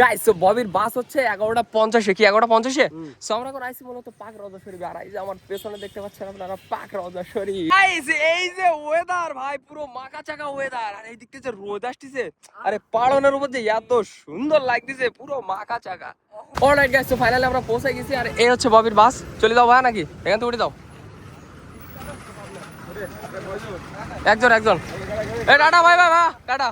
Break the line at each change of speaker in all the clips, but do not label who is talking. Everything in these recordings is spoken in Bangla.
গাইস সো ববির বাস হচ্ছে 11:50 কি 11:50 সো আমরা এখন আইছি মূলত পাক রওজা শরীফ। আর এই যে আমার পেছনে দেখতে পাচ্ছেন আপনারা পাক রওজা শরীফ। গাইস এই যে ওয়েদার ভাই পুরো মাকা চাকা ওয়েদার। আর এই দিকতে যে রোদ আসছে আরে পাড়নের উপর যে এত সুন্দর লাগতেছে পুরো মাকা চাকা। অলরাইট গাইস সো ফাইনালি আমরা পৌঁছে গেছি। আর এই হচ্ছে ববির বাস। চলে যাও ভাই নাকি এখান থেকে উঠে যাও একজন একজন। এই টাটা ভাই ভাই ভাই টাটা।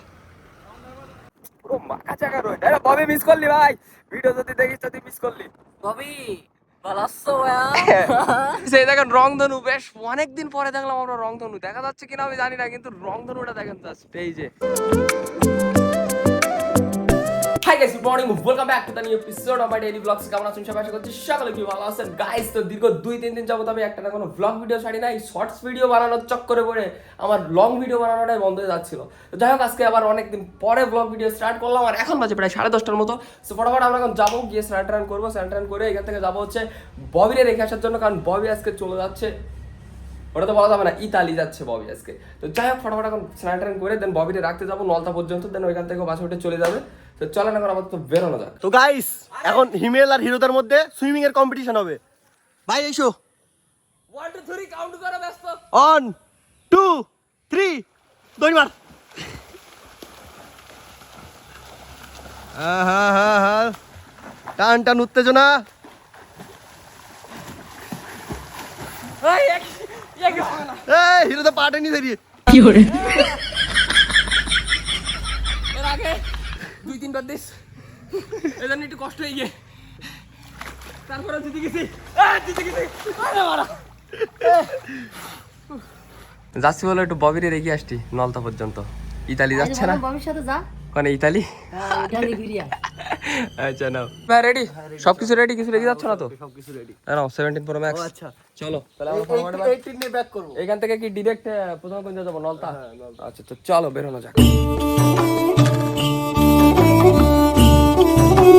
পুরো মাকা চাকা রোড। আরে ববি মিস করলি ভাই, ভিডিও যদি দেখিস তো তুই মিস করলি।
ববি ভালো ভাইয়া।
সেই দেখেন রংধনু, বেশ অনেকদিন পরে দেখলাম আমরা রংধনু। দেখা যাচ্ছে কিনা আমি জানি না, কিন্তু রংধনুটা দেখেন জাস্ট এই যে। Hi guys, good morning, welcome back to the new episode of my daily blogs. কেমন আছেন সবাই? আশা করছি সকলে কি ভালো আছেন। গাইস তো দীর্ঘ 2-3 দিন যাবত আমি একটা না কোনো ব্লগ ভিডিও ছাড়ি নাই। শর্টস ভিডিও বানানোর চক্করে পড়ে আমার লং ভিডিও বানানোটাই বন্ধ হয়ে যাচ্ছিল। তো যাই হোক আজকে আবার অনেকদিন পরে ব্লগ ভিডিও স্টার্ট করলাম। আর এখন বাজে প্রায় 10:30টার মতো। সো ফটাফট আমরা এখন যাবো, গিয়ে স্নান টান করবো। স্নান টান করে এখান থেকে যাবো হচ্ছে ববিরে রেখে আসার জন্য, কারণ ববি আজকে চলে যাচ্ছে, ওটা তো বলা যাবে না, ইতালি যাচ্ছে ববি আজকে। তো যাই হোক ফটাফট এখন স্নান টান করে দেন ববিরে রাখতে যাবো নলতা পর্যন্ত, দেন ওইখান থেকে বাসে উঠে চলে যাবে। তো চলেন এখন আবার তো বেরোনো যাক।
তো গাইস এখন হিমেল আর হিরোদের মধ্যে সুইমিং এর কম্পিটিশন হবে। ভাই এসো,
1 2 3 কাউন্ট করে ব্যস্ত।
1 2 3 দড়ি মার। হ্যাঁ টান টান উত্তেজনা। এই হিরোতে পাটে নি ধরি
কি করে?
এর আগে 2-3 বার দিস, এজন্য একটু কষ্ট হয়ে গিয়ে তারপরে জিতে গেছি। যাচ্ছি বলে একটু ববিরে রেখে আসছি নলতা পর্যন্ত। ইতালি যাচ্ছে না
ববির সাথে যা।
মানে ইতালি।
ইতালি ঘুরিয়া।
আচ্ছা নাও ভাই, রেডি সবকিছু রেডি, কিছু রেখে যাচ্ছ না তো?
সবকিছু রেডি।
নাও 17 Pro Max।
আচ্ছা
চলো তাহলে আমরা ফরওয়ার্ড
18 নিয়ে ব্যাক করব।
এখান থেকে কি ডিরেক্ট প্রথমে কোন যাবো? নলতা। আচ্ছা তো চলো বেরোনো যাক।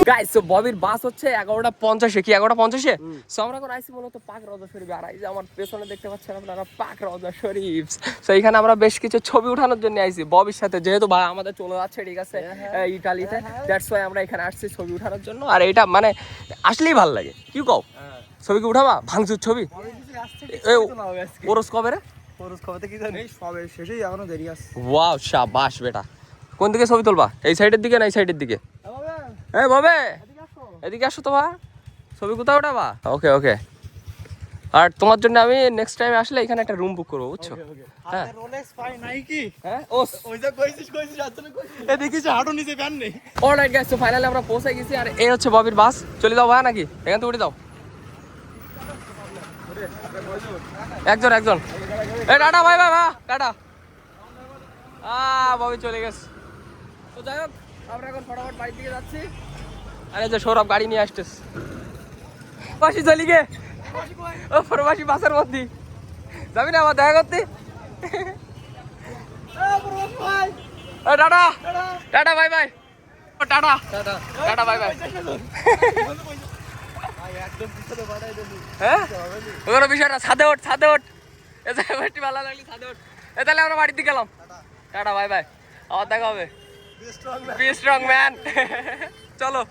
গাইস সো ববির বাস হচ্ছে 11:50 কি 11:50 সো আমরা এখন আইছি মূলত পাক রওজা শরীফ। আর এই যে আমার পেছনে দেখতে পাচ্ছেন আপনারা পাক রওজা শরীফ। সো এখানে আমরা বেশ কিছু ছবি ওঠানোর জন্য আইছি ববির সাথে, যেহেতু ভাই আমাদের চলে যাচ্ছে ঠিক আছে ইতালিতে। দ্যাটস ওয়াই আমরা এখানে আসছি ছবি ওঠানোর জন্য। আর এটা মানে আসলেই ভালো লাগে, কি কও? ছবি কি উঠাবা? ভাঙচুর ছবি। ওরস কবে রে?
খরচ খবরতে কি জানি সবে শেষেই এখনো দেরি আছে।
ওয়াও শাবাশ বেটা। কোন দিকে ছবি তুলবা? এই সাইডের দিকে না এই সাইডের দিকে? এই বাবে এদিকে আসো তো ভাই, ছবি কোথাও উঠাবা? ওকে ওকে। আর তোমার জন্য আমি নেক্সট টাইম আসলে এখানে একটা রুম বুক করবো, বুঝছো? হ্যাঁ
রোলেক্স পাই নাই কি?
হ্যাঁ
ওই যে কইছিস আসলে কইছিস এ দেখিস হাঁটু নিচে প্যান নেই।
অলরাইট গাইস সো ফাইনালি আমরা পৌঁছে গেছি। আর এই হচ্ছে ববির বাস। চলে যাও ভাই নাকি এখান থেকে উঠে যাও একজন একজন। এই টাটা ভাই ভাই ভাই টাটা। ববি চলে গেছে। তো যাই হোক আমরা এখন ফটাফট বাড়ির দিকে যাচ্ছি। আরে যে সৌরভ গাড়ি নিয়ে আসতেছে, বাসি চলি গে ও প্রবাসী বাসের মধ্যে যাবি না আমার দেখা করতে? Tata tata bye bye. Tata tata bye bye. হ্যাঁ ওগুলো বিষয় না, ছাদে ওঠ ছাদে ওঠ। এ জায়গাটি ভালো লাগলি ছাদে ওঠ। এ তাহলে আমরা বাড়ির দিকে গেলাম। টাটা বাই বাই, আবার দেখা হবে। Be strong man. চলো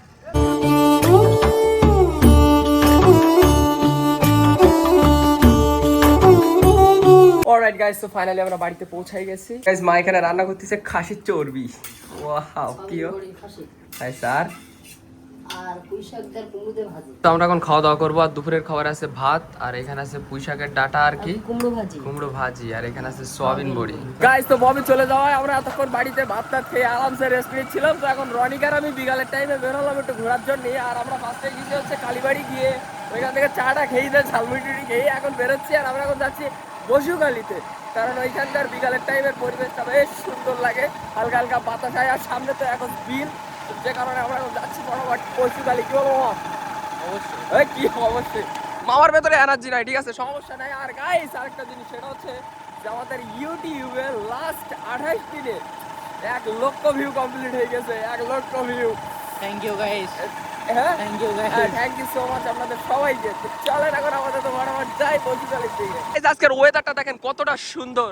অলরাইট গাইস সো ফাইনালি আমরা বাড়িতে পৌঁছাই গেছি। গাইস মা এখানে রান্না করতেছে খাসির চর্বি। ওয়াও কিও হাই স্যার।
আর পুঁই শাক দিয়ে কুমড়ো দিয়ে ভাজি।
তো আমরা এখন খাওয়া দাওয়া করবো। আর দুপুরের খাবার আছে ভাত, আর এখানে আছে পুঁই শাকের ডাটা আর কি কুমড়ো ভাজি, আর এখানে আছে সয়াবিন বড়ি। গাইস তো ববি চলে যাওয়ায় আমরা এতক্ষণ বাড়িতে ভাত টাত খেয়ে আরামসে রেস্ট নিচ্ছিলাম। তো এখন রনিকার আমি বিকালের টাইমে বেরোলাম একটু ঘোরার জন্য। আর আমরা ফার্স্টে গিয়ে হচ্ছে কালীবাড়ি গিয়ে ওইখান থেকে চাটা খেয়ে দেয় ঝালমুড়ি খেয়ে এখন বেরোচ্ছি। আর আমরা এখন যাচ্ছি বসুকালীতে, কারণ ওইখানকার বিকালের টাইমের পরিবেশটা বেশ সুন্দর লাগে, হালকা হালকা বাতাস হয়। আর সামনে তো এখন বিল, যে কারণে আমরা এখন যাচ্ছি ফটাফট বসুকালী। কি বলো মামা? অবশ্যই কি অবশ্যই, মামার ভেতরে এনার্জি নাই, ঠিক আছে সমস্যা নাই। আর গাইস আরেকটা জিনিস, সেটা হচ্ছে যে আমাদের ইউটিউবে লাস্ট 28 দিনে 1 লক্ষ ভিউ কমপ্লিট হয়ে গেছে। 1 লক্ষ ভিউ।
Thank you guys.
হ্যাঁ
thank you guys.
Thank you so much আপনাদের সবাইকে। চলেন এখন আমাদের তো ফটাফট যাই বসুকালীর দিকে। আজকের ওয়েদারটা দেখেন কতটা সুন্দর।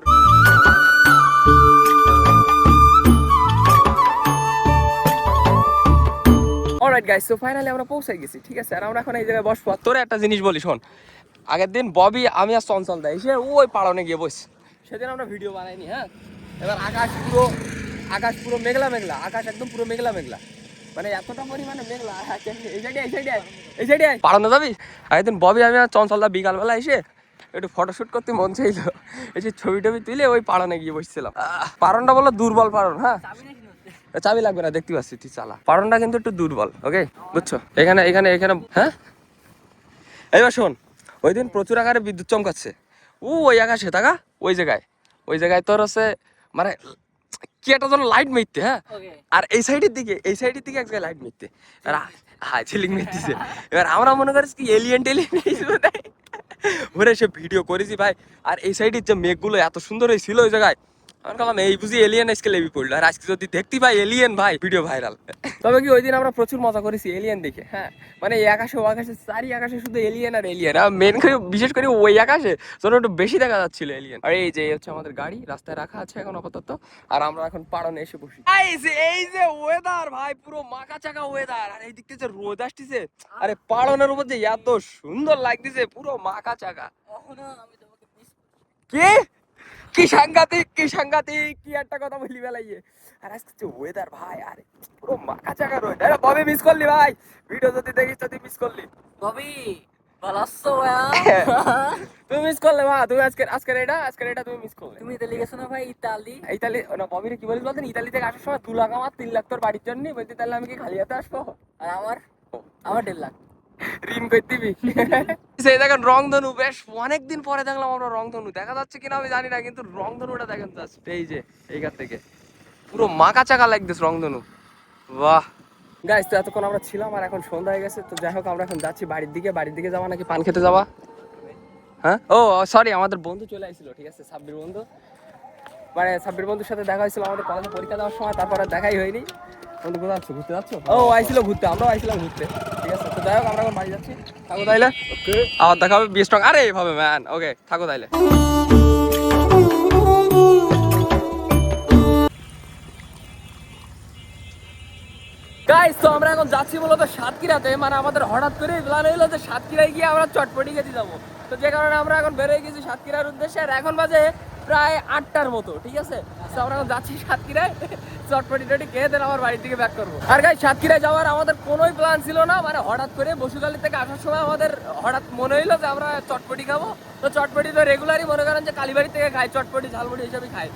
অলরাইট গাইস, সো ফাইনালি আমরা পৌঁছে গেছি, ঠিক আছে। আর আমরা এখন এই জায়গায় বসবো। তোরে একটা জিনিস বলি শোন, আগের দিন ববি আমি আর চঞ্চল দা এসে ওই পাড়নে গিয়ে বস, সেদিন আমরা ভিডিও বানাইনি। হ্যাঁ, এবার আকাশ পুরো মেঘলা মেঘলা, আকাশ একদম পুরো মেঘলা মেঘলা, মানে এতটা পরিমাণে মেঘলা। এই সাইডে পাড়নে যাবি? আগের দিন ববি আমি আর চঞ্চল দা বিকালবেলা এসে একটু ফটোশুট করতে মন চাইল, এসে ছবি টবি তুলে ওই পাড়নে গিয়ে বসছিলাম। পাড়নটা বললো দুর্বল পাড়ন। হ্যাঁ, চাবি লাগবে না, দেখতে পাচ্ছি তুই চালা। পাড়নটা কিন্তু একটু দুর্বল, ওকে বুঝছো? এখানে এখানে এখানে হ্যাঁ, এইবার শোন, ওই দিন প্রচুর আকারে বিদ্যুৎ চমকাচ্ছে ওই আকাশে তাকা, ওই জায়গায় তোর হচ্ছে মানে কি একটা যেন লাইট মেরতে। হ্যাঁ, আর এই সাইডের দিকে এক জায়গায় লাইট মেরতে, হ্যাঁ ঝিলিং মেরতেছে। এবার আমরা মনে করিস কি এলিয়েন ওরে সে ভিডিও করেছি ভাই। আর এই সাইডের যে মেঘগুলো এত সুন্দর হয়েছিল ওই জায়গায়, আমি বললাম এই বুঝি এলিয়েন আজকে লেবি পড়লো। আর আজকে যদি দেখতে পাই এলিয়েন ভাই, ভিডিও ভাইরাল। তবে কি ওই দিন আমরা প্রচুর মজা করেছি এলিয়েন দেখে। হ্যাঁ, মানে এই আকাশে ও আকাশে চারি আকাশে শুধু এলিয়েন আর এলিয়েন। মেন করে বিশেষ করে ওই আকাশে যেন একটু বেশি দেখা যাচ্ছিল এলিয়েন। আর এই যে হচ্ছে আমাদের গাড়ি রাস্তায় রাখা আছে এখন আপাতত, আর আমরা এখন পাড়নে এসে বসি। এই যে ওয়েদার ভাই, পুরো মাকা চাকা ওয়েদার। আর এই দিক থেকে যে রোদ আসতেছে, আরে পাড়নের উপর যে এত সুন্দর লাগতেছে, পুরো মাকা চাকা। কি কি সাংঘাতিক কি একটা কথা বলি বেলাইয়ে। আর আজকে যে ওয়েদার ভাই, আরে পুরো মাকা চাকা রোদ। আরে ববি মিস করলি ভাই, ভিডিও যদি দেখিস তুই মিস করলি।
ববি ভালো আছো ভাইয়া?
তুমি মিস করলে মা, তুমি আজকের এটা তুমি মিস করলে।
তুমি ইতালি গেছো না ভাই?
ইতালি না, ববির কি বলিস বলতেন, ইতালি থেকে আসার সময় 2 লাখ আমার 3 লাখ তোর বাড়ির জন্য বলতে, তাহলে আমি কি খালি হাতে আসবো?
আর আমার 1.5 লাখ
ঋণ করে দিবি। সেই দেখেন রংধনু, বেশ অনেকদিন পরে দেখলাম আমরা রংধনু। দেখা যাচ্ছে কিনা আমি জানি না, কিন্তু রংধনুটা দেখেন জাস্ট এই যে এইখান থেকে পুরো মাকা চাকা লাগতেছে রংধনু। বাহ গাইস, তো এতক্ষণ আমরা ছিলাম আর এখন সন্ধ্যা হয়ে গেছে। তো যাই হোক, আমরা এখন যাচ্ছি বাড়ির দিকে যাওয়া নাকি পান খেতে যাওয়া? হ্যাঁ, ও সরি, আমাদের বন্ধু চলে আসছিল, ঠিক আছে, সাব্বির বন্ধু। মানে সাব্বির বন্ধুর সাথে দেখা হয়েছিল আমাদের কলেজে পরীক্ষা দেওয়ার সময়, তারপর আর দেখাই হয়নি। বন্ধু কোথায় যাচ্ছ? ঘুরতে যাচ্ছ? ও আইছিল ঘুরতে, আমরাও আইছিলাম ঘুরতে, ঠিক আছে। তো যাই হোক, আমরা এখন বাড়ি যাচ্ছি। থাকো তাইলে, আবার দেখা হবে বি স্ট্রং। আরে এইভাবে ম্যান, ওকে থাকো তাইলে। গাইস, তো আমরা এখন যাচ্ছি মূলত সাতক্ষীরাতে। মানে আমাদের হঠাৎ করে প্ল্যান হইলো যে সাতক্ষীরায় গিয়ে আমরা চটপটি খেতে যাবো। তো যে কারণে আমরা এখন বেরোয় গেছি সাতক্ষীরার উদ্দেশ্যে। আর এখন বাজে প্রায় 8টার মতো, ঠিক আছে। তো আমরা এখন যাচ্ছি সাতক্ষীরায়, চটপটি খেয়ে দেন আমার বাড়ির দিকে ব্যাক করবো। আর গাইস, সাতক্ষীরায় যাওয়ার আমাদের কোনোই প্ল্যান ছিল না। মানে হঠাৎ করে বসুখালী থেকে আসার সময় আমাদের হঠাৎ মনে হইলো যে আমরা চটপটি খাবো। তো চটপটি তো রেগুলারই মনে করেন যে কালীবাড়ি থেকে খাই, চটপটি ঝালমুড়ি হিসাবে খাই।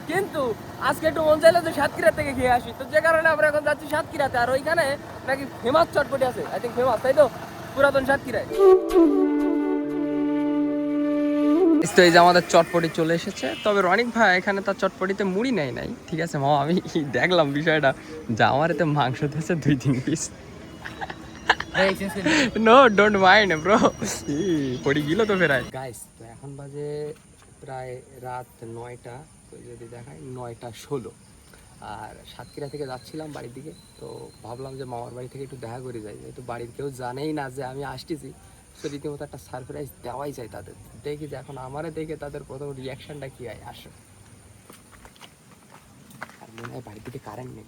কিন্তু আজকে একটু মন চাইলো যে সাতক্ষীরা থেকে খেয়ে আসি। তো যে কারণে আমরা এখন যাচ্ছি সাতক্ষীরাতে। আর ওইখানে নাকি ফেমাস চটপটি আছে, আই থিঙ্ক ফেমাস, তাই তো, পুরাতন সাতক্ষীরায়। তো এই যে আমাদের চটপটি চলে এসেছে। তবে রনিক ভাই এখানে তার চটপটিতে মুড়ি নেই নাই, ঠিক আছে মামা, আমি দেখলাম বিষয়টা, যা আমার এতে মাংস দিয়েছে 2-3 piece. No don't mind bro, পড়ি গেল তো ফেরায়। গাইস, তো এখন বাজে প্রায় রাত 9টা, তো যদি দেখায় 9টা 16। আর সাতক্ষীরা থেকে যাচ্ছিলাম বাড়ির দিকে। তো ভাবলাম যে মামার বাড়ি থেকে একটু দেখা করে যাই, যেহেতু বাড়ির কেউ জানেই না যে আমি আসতেছি। তো রীতিমতো একটা সারপ্রাইজ দেওয়াই যায় তাদের। দেখি যে এখন আমারে দেখে তাদের প্রথম রিয়াকশনটা কি হয়। আসো, আর মনে হয় বাড়ির দিকে কারেন্ট নেই।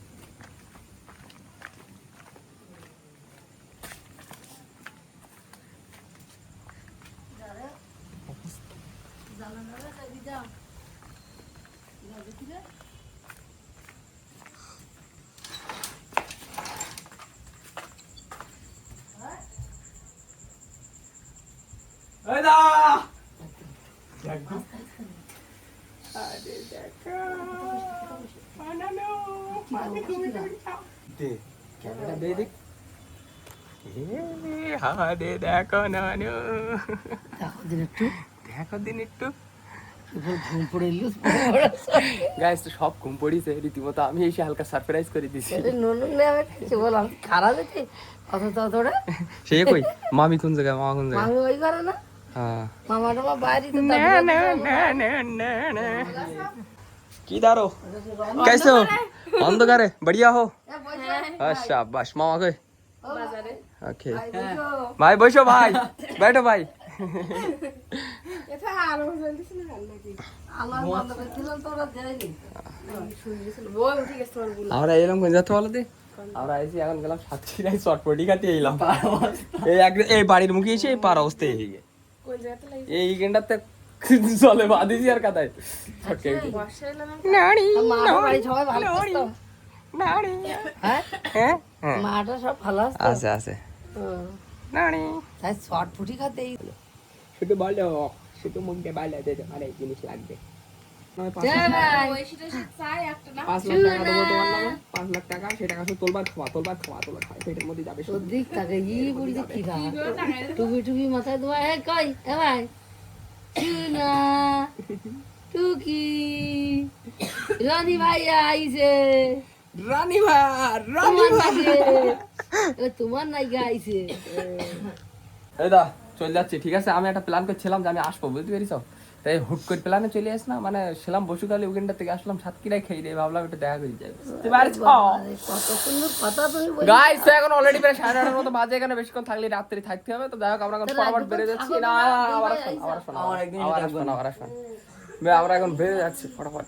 দেখো নানু, দেখো দিন একটু। গাইস, তো সব ঘুম পড়িছে রীতিমতো। আমি এসে হালকা সারপ্রাইজ করে দিছি। সে কই মামি কোন জায়গায়, মামা কোন জায়গায়?
ওই করে না,
হ্যাঁ,
মামাটা বাইরে তো
কি দাঁড়ো कैसे हो? अंधकारे बढ़िया हो? अच्छा बस मामा कई ओके भाई বসো ভাই, बैठो भाई। আমরা এরকম কোন যেতে বলো দি? আমরা এসে এখন গেলাম সাতক্ষীরায় চটপটি খাতে এলাম এই বাড়ির মুখে এসে এই পার অবস্থায় এদিকে এই গেন্ডাতে চলে বাঁধিছি আর কাদায়
মাটা সব ভালো আছে
আছে আছে
তাই শর্ট ফুটি খাতে
শুধু বলো শুধু মুখে বাইলে দে আমার এই জিনিস লাগবে 5 লাখ টাকা দেবো তোমার নামে 5 লাখ টাকা সেই টাকা শুধু তোলবার খাওয়া পেটের মধ্যে যাবে শুধু।
দিক থাকে ই বুড়ি কি রা টুপি টুপি মাথায় দেওয়া এ কই এ ভাই চুনা টুকি রানী ভাই আইছে
রানী ভাই
তোমার নাই গাইছে
এই দা চলে যাচ্ছি ঠিক আছে। আমি একটা প্ল্যান করছিলাম যে আমি আসবো বুঝতে পেরেছ, তাই হুট করে প্ল্যানে চলে আস না, মানে ছিলাম বসুকালী ওখানটা থেকে আসলাম সাতক্ষীরায় খেয়ে দিয়ে ভাবলাম একটু দেখা করে যাই।
কত সুন্দর কথা তুমি বল
গাইস তো এখন অলরেডি প্রায় 9:30 মতো বাজে, এখানে বেশিক্ষণ থাকলে রাত্রি থাকতে হবে। তো যাই হোক আমরা এখন ফটাফট বেরিয়ে যাচ্ছি। না আমরা এখন বেরিয়ে যাচ্ছি ফটাফট।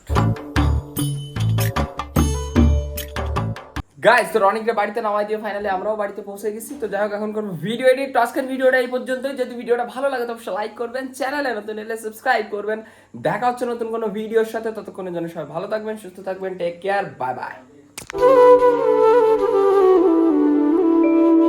গাইস তো রনিককে বাড়িতে নামাই দিয়ে ফাইনালি আমরাও বাড়িতে পৌঁছে গেছি। তো যাই হোক এখন করবো ভিডিও এডিট। তো আজকের ভিডিওটা এই পর্যন্তই। যদি ভিডিওটা ভালো লাগে তো অবশ্যই লাইক করবেন, চ্যানেলে নতুন এলে সাবস্ক্রাইব করবেন। দেখা হচ্ছে নতুন কোনো ভিডিওর সাথে, ততক্ষণের জন্য সবাই ভালো থাকবেন, সুস্থ থাকবেন, টেক কেয়ার, বাই বাই।